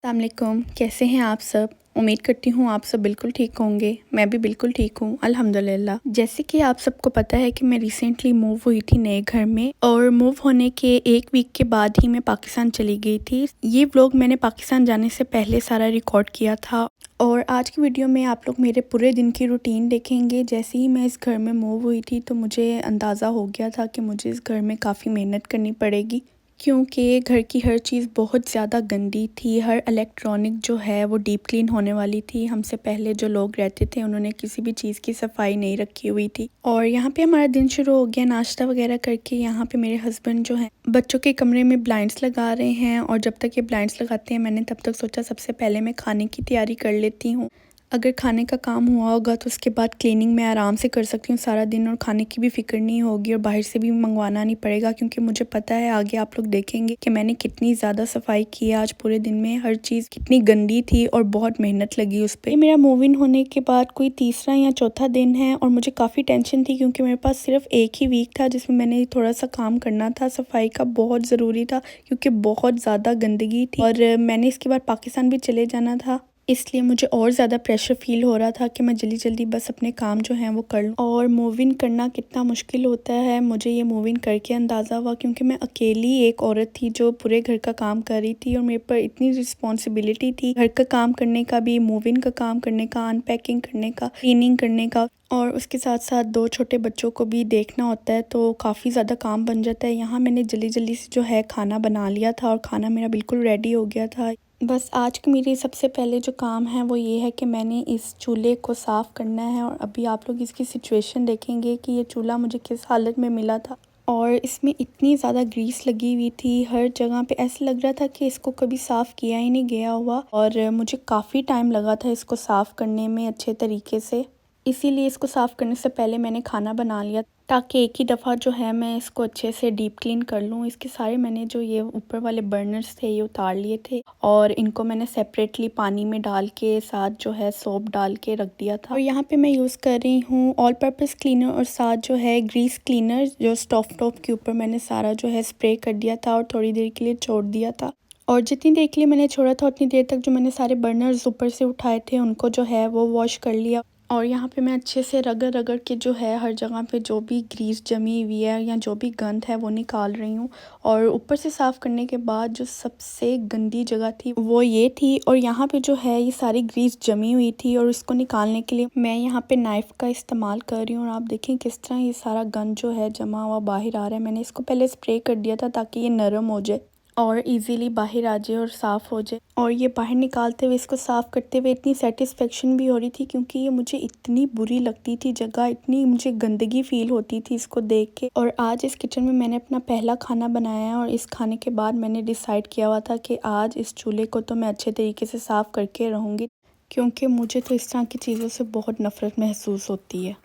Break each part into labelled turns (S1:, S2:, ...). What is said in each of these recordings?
S1: अस्सलामुअलैकुम, कैसे हैं आप सब? उम्मीद करती हूँ आप सब बिल्कुल ठीक होंगे। मैं भी बिल्कुल ठीक हूँ अल्हम्दुलिल्लाह। जैसे कि आप सबको पता है कि मैं रिसेंटली मूव हुई थी नए घर में और मूव होने के 1 वीक के बाद ही मैं पाकिस्तान चली गई थी। ये व्लॉग मैंने पाकिस्तान जाने से पहले सारा रिकॉर्ड किया था और आज की वीडियो में आप लोग मेरे पूरे दिन की रूटीन देखेंगे। जैसे ही मैं इस घर में मूव हुई थी तो मुझे अंदाज़ा हो गया था कि मुझे इस घर में काफ़ी मेहनत करनी पड़ेगी, क्योंकि घर की हर चीज़ बहुत ज़्यादा गंदी थी। हर इलेक्ट्रॉनिक जो है वो डीप क्लीन होने वाली थी। हमसे पहले जो लोग रहते थे उन्होंने किसी भी चीज़ की सफाई नहीं रखी हुई थी और यहाँ पे हमारा दिन शुरू हो गया नाश्ता वगैरह करके। यहाँ पे मेरे हस्बैंड जो हैं बच्चों के कमरे में ब्लाइंड्स लगा रहे हैं और जब तक ये ब्लाइंड्स लगाते हैं मैंने तब तक सोचा सबसे पहले मैं खाने की तैयारी कर लेती हूँ। अगर खाने का काम हुआ होगा तो उसके बाद क्लीनिंग मैं आराम से कर सकती हूँ सारा दिन और खाने की भी फ़िक्र नहीं होगी और बाहर से भी मंगवाना नहीं पड़ेगा, क्योंकि मुझे पता है आगे आप लोग देखेंगे कि मैंने कितनी ज़्यादा सफाई की है आज पूरे दिन में। हर चीज़ कितनी गंदी थी और बहुत मेहनत लगी उस पर। मेरा मूव इन होने के बाद कोई तीसरा या चौथा दिन है और मुझे काफ़ी टेंशन थी क्योंकि मेरे पास सिर्फ एक ही वीक था जिसमें मैंने थोड़ा सा काम करना था। सफाई का बहुत ज़रूरी था क्योंकि बहुत ज़्यादा गंदगी थी और मैंने इसके बाद पाकिस्तान भी चले जाना था, इसलिए मुझे और ज़्यादा प्रेशर फ़ील हो रहा था कि मैं जल्दी जल्दी बस अपने काम जो हैं वो कर लूँ। और मूव इन करना कितना मुश्किल होता है मुझे ये मूव इन करके अंदाज़ा हुआ, क्योंकि मैं अकेली एक औरत थी जो पूरे घर का काम कर रही थी और मेरे पर इतनी रिस्पॉन्सिबिलिटी थी घर का काम करने का भी, मूव इन का काम करने का, अनपैकिंग करने का, क्लीनिंग करने का और उसके साथ साथ 2 छोटे बच्चों को भी देखना होता है, तो काफ़ी ज़्यादा काम बन जाता है। यहाँ मैंने जल्दी जल्दी से जो है खाना बना लिया था और खाना मेरा बिल्कुल रेडी हो गया था। बस आज की मेरी सबसे पहले जो काम है वो ये है कि मैंने इस चूल्हे को साफ़ करना है और अभी आप लोग इसकी सिचुएशन देखेंगे कि ये चूल्हा मुझे किस हालत में मिला था और इसमें इतनी ज़्यादा ग्रीस लगी हुई थी हर जगह पे। ऐसा लग रहा था कि इसको कभी साफ़ किया ही नहीं गया हुआ और मुझे काफ़ी टाइम लगा था इसको साफ़ करने में अच्छे तरीके से। इसीलिए इसको साफ़ करने से पहले मैंने खाना बना लिया ताकि एक ही दफ़ा जो है मैं इसको अच्छे से डीप क्लीन कर लूँ। इसके सारे मैंने जो ये ऊपर वाले बर्नर्स थे ये उतार लिए थे और इनको मैंने सेपरेटली पानी में डाल के साथ जो है सोप डाल के रख दिया था। और यहाँ पे मैं यूज़ कर रही हूँ ऑल पर्पज़ क्लीनर और साथ जो है ग्रीस क्लीनर, जो स्टोव टॉप के ऊपर मैंने सारा जो है स्प्रे कर दिया था और थोड़ी देर के लिए छोड़ दिया था। और जितनी देर के लिए मैंने छोड़ा था उतनी देर तक जो मैंने सारे बर्नर्स ऊपर से उठाए थे उनको जो है वो वॉश कर लिया और यहाँ पे मैं अच्छे से रगड़ रगड़ के जो है हर जगह पे जो भी ग्रीस जमी हुई है या जो भी गंद है वो निकाल रही हूँ। और ऊपर से साफ़ करने के बाद जो सबसे गंदी जगह थी वो ये थी और यहाँ पे जो है ये सारी ग्रीस जमी हुई थी और इसको निकालने के लिए मैं यहाँ पे नाइफ़ का इस्तेमाल कर रही हूँ और आप देखें किस तरह ये सारा गंद जो है जमा हुआ बाहर आ रहा है। मैंने इसको पहले स्प्रे कर दिया था ताकि ये नरम हो जाए और इजीली बाहर आ जाए और साफ़ हो जाए। और ये बाहर निकालते हुए इसको साफ़ करते हुए इतनी सेटिस्फेक्शन भी हो रही थी क्योंकि ये मुझे इतनी बुरी लगती थी जगह, इतनी मुझे गंदगी फ़ील होती थी इसको देख के। और आज इस किचन में मैंने अपना पहला खाना बनाया है और इस खाने के बाद मैंने डिसाइड किया हुआ था कि आज इस चूल्हे को तो मैं अच्छे तरीके से साफ़ करके रहूँगी, क्योंकि मुझे तो इस तरह की चीज़ों से बहुत नफ़रत महसूस होती है।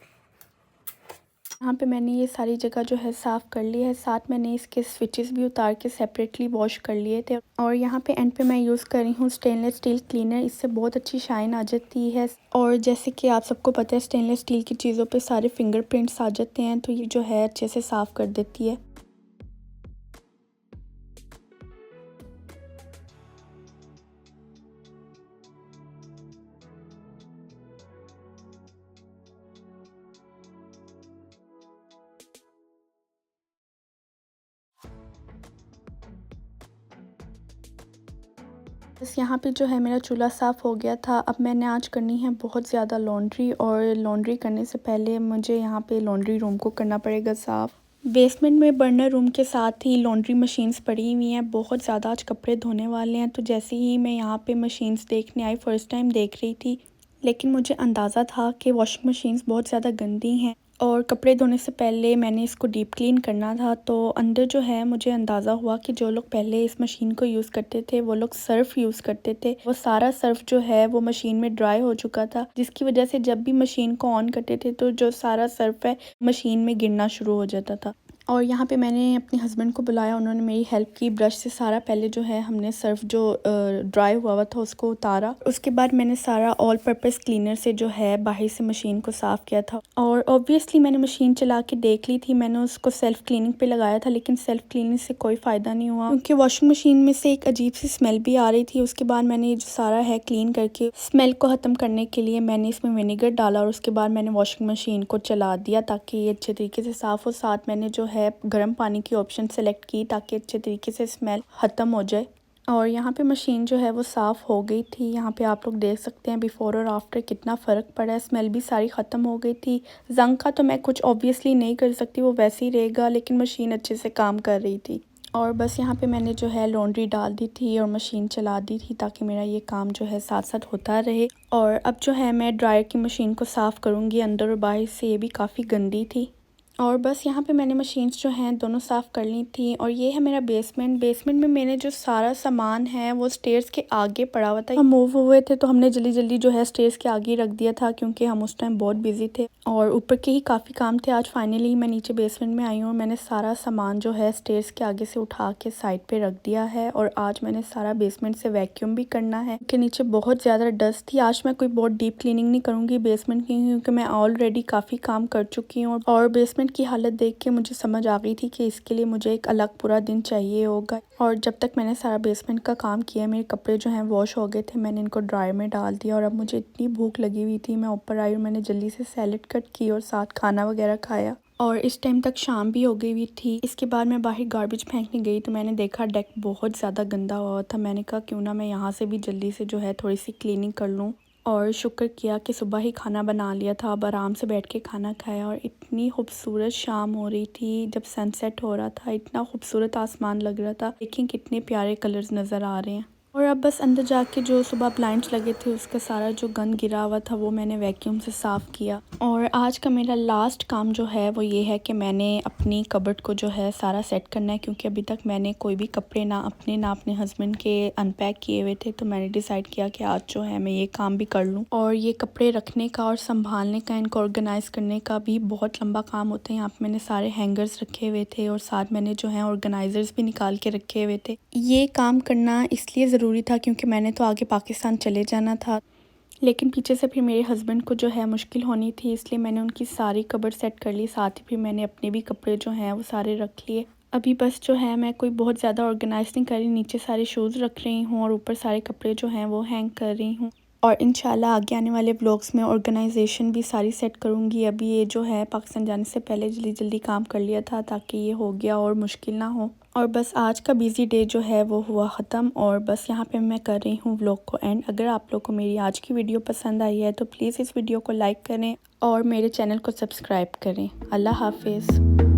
S1: यहाँ पे मैंने ये सारी जगह जो है साफ़ कर ली है, साथ मैंने इसके स्विचेस भी उतार के सेपरेटली वॉश कर लिए थे। और यहाँ पे एंड पे मैं यूज़ कर रही हूँ स्टेनलेस स्टील क्लीनर, इससे बहुत अच्छी शाइन आ जाती है। और जैसे कि आप सबको पता है स्टेनलेस स्टील की चीज़ों पे सारे फिंगरप्रिंट्स आ जाते हैं, तो ये जो है अच्छे से साफ़ कर देती है। बस यहाँ पे जो है मेरा चूल्हा साफ़ हो गया था। अब मैंने आज करनी है बहुत ज़्यादा लॉन्ड्री और लॉन्ड्री करने से पहले मुझे यहाँ पे लॉन्ड्री रूम को करना पड़ेगा साफ़। बेसमेंट में बर्नर रूम के साथ ही लॉन्ड्री मशीन्स पड़ी हुई हैं, बहुत ज़्यादा आज कपड़े धोने वाले हैं। तो जैसे ही मैं यहाँ पे मशीन्स देखने आई, फ़र्स्ट टाइम देख रही थी, लेकिन मुझे अंदाज़ा था कि वॉशिंग मशीन्स बहुत ज़्यादा गंदी हैं और कपड़े धोने से पहले मैंने इसको डीप क्लीन करना था। तो अंदर जो है मुझे अंदाज़ा हुआ कि जो लोग पहले इस मशीन को यूज़ करते थे वो लोग सर्फ़ यूज़ करते थे, वो सारा सर्फ़ जो है वो मशीन में ड्राई हो चुका था, जिसकी वजह से जब भी मशीन को ऑन करते थे तो जो सारा सर्फ़ है मशीन में गिरना शुरू हो जाता था। और यहाँ पे मैंने अपने हस्बैंड को बुलाया, उन्होंने मेरी हेल्प की। ब्रश से सारा पहले जो है हमने सर्फ जो ड्राई हुआ था उसको उतारा। उसके बाद मैंने सारा ऑल पर्पस क्लीनर से जो है बाहर से मशीन को साफ़ किया था। और ऑब्वियसली मैंने मशीन चला के देख ली थी, मैंने उसको सेल्फ क्लीनिंग पे लगाया था, लेकिन सेल्फ क्लीनिंग से कोई फ़ायदा नहीं हुआ क्योंकि वॉशिंग मशीन में से एक अजीब सी स्मेल भी आ रही थी। उसके बाद मैंने ये जो सारा है क्लीन करके स्मेल को ख़त्म करने के लिए मैंने इसमें विनेगर डाला और उसके बाद मैंने वॉशिंग मशीन को चला दिया ताकि ये अच्छे तरीके से साफ़ हो। साथ मैंने जो है गर्म पानी की ऑप्शन सेलेक्ट की ताकि अच्छे तरीके से स्मेल ख़त्म हो जाए। और यहाँ पे मशीन जो है वो साफ़ हो गई थी। यहाँ पे आप लोग देख सकते हैं बिफ़ोर और आफ्टर कितना फ़र्क पड़ा है। स्मेल भी सारी ख़त्म हो गई थी। जंग का तो मैं कुछ ऑब्वियसली नहीं कर सकती, वो वैसे ही रहेगा, लेकिन मशीन अच्छे से काम कर रही थी। और बस यहाँ पे मैंने जो है लॉन्ड्री डाल दी थी और मशीन चला दी थी ताकि मेरा ये काम जो है साथ साथ होता रहे। और अब जो है मैं ड्रायर की मशीन को साफ़ करूँगी अंदर और बाहर से, ये भी काफ़ी गंदी थी। और बस यहाँ पे मैंने मशीन्स जो हैं दोनों साफ़ कर ली थी। और ये है मेरा बेसमेंट में मैंने जो सारा सामान है वो स्टेयर्स के आगे पड़ा हुआ था। हम मूव हुए थे तो हमने जल्दी जल्दी जो है स्टेयर्स के आगे रख दिया था क्योंकि हम उस टाइम बहुत बिजी थे और ऊपर के ही काफ़ी काम थे। आज फाइनली मैं नीचे बेसमेंट में आई हूँ और मैंने सारा सामान जो है स्टेयर्स के आगे से उठा के साइड पे रख दिया है। और आज मैंने सारा बेसमेंट से वैक्यूम भी करना है क्योंकि नीचे बहुत ज़्यादा डस्ट थी। आज मैं कोई बहुत डीप क्लीनिंग नहीं करूँगी बेसमेंट की क्योंकि मैं ऑलरेडी काफ़ी काम कर चुकी हूँ। और बेसमेंट की हालत देख के मुझे समझ आ गई थी कि इसके लिए मुझे एक अलग पूरा दिन चाहिए होगा। और जब तक मैंने सारा बेसमेंट का काम किया मेरे कपड़े जो हैं वॉश हो गए थे, मैंने इनको ड्रायर में डाल दिया। और अब मुझे इतनी भूख लगी हुई थी, मैं ऊपर आई और मैंने जल्दी से सैलेड कट की और साथ खाना वगैरह खाया। और इस टाइम तक शाम भी हो गई हुई थी। इसके बाद मैं बाहर गार्बेज फेंकने गई तो मैंने देखा डेक बहुत ज़्यादा गंदा हुआ था। मैंने कहा क्यों ना मैं यहाँ से भी जल्दी से जो है थोड़ी सी क्लीनिंग कर लूँ। और शुक्र किया कि सुबह ही खाना बना लिया था। अब आराम से बैठ के खाना खाया और इतनी खूबसूरत शाम हो रही थी जब सनसेट हो रहा था। इतना खूबसूरत आसमान लग रहा था, देखिए कितने प्यारे कलर्स नज़र आ रहे हैं। और अब बस अंदर जाके जो सुबह ब्लाइंड्स लगे थे उसका सारा जो गंद गिरा हुआ था वो मैंने वैक्यूम से साफ़ किया। और आज का मेरा लास्ट काम जो है वो ये है कि मैंने अपनी कबर्ड को जो है सारा सेट करना है क्योंकि अभी तक मैंने कोई भी कपड़े ना अपने हस्बैंड के अनपैक किए हुए थे। तो मैंने डिसाइड किया कि आज जो है मैं ये काम भी कर लूँ। और ये कपड़े रखने का और संभालने का, इनको ऑर्गेनाइज़ करने का भी बहुत लंबा काम होता है। यहाँ पर मैंने सारे हैंगर्स रखे हुए थे और साथ मैंने जो है ऑर्गेनाइज़र्स भी निकाल के रखे हुए थे। ये काम करना इसलिए ज़रूरी था क्योंकि मैंने तो आगे पाकिस्तान चले जाना था, लेकिन पीछे से फिर मेरे हस्बैंड को जो है मुश्किल होनी थी, इसलिए मैंने उनकी सारी कबर्ड सेट कर ली। साथ ही फिर मैंने अपने भी कपड़े जो हैं वो सारे रख लिए। अभी बस जो है मैं कोई बहुत ज़्यादा ऑर्गेनाइज नहीं कर रही, नीचे सारे शूज़ रख रही हूँ और ऊपर सारे कपड़े जो हैं वो हैंग कर रही हूँ। और इंशाल्लाह आगे आने वाले व्लॉग्स में ऑर्गेनाइजेशन भी सारी सेट करूँगी। अभी ये जो है पाकिस्तान जाने से पहले जल्दी जल्दी काम कर लिया था ताकि ये हो गया और मुश्किल ना हो। और बस आज का बिज़ी डे जो है वो हुआ ख़त्म। और बस यहाँ पे मैं कर रही हूँ व्लॉग को एंड। अगर आप लोग को मेरी आज की वीडियो पसंद आई है तो प्लीज़ इस वीडियो को लाइक करें और मेरे चैनल को सब्सक्राइब करें। अल्लाह हाफिज़।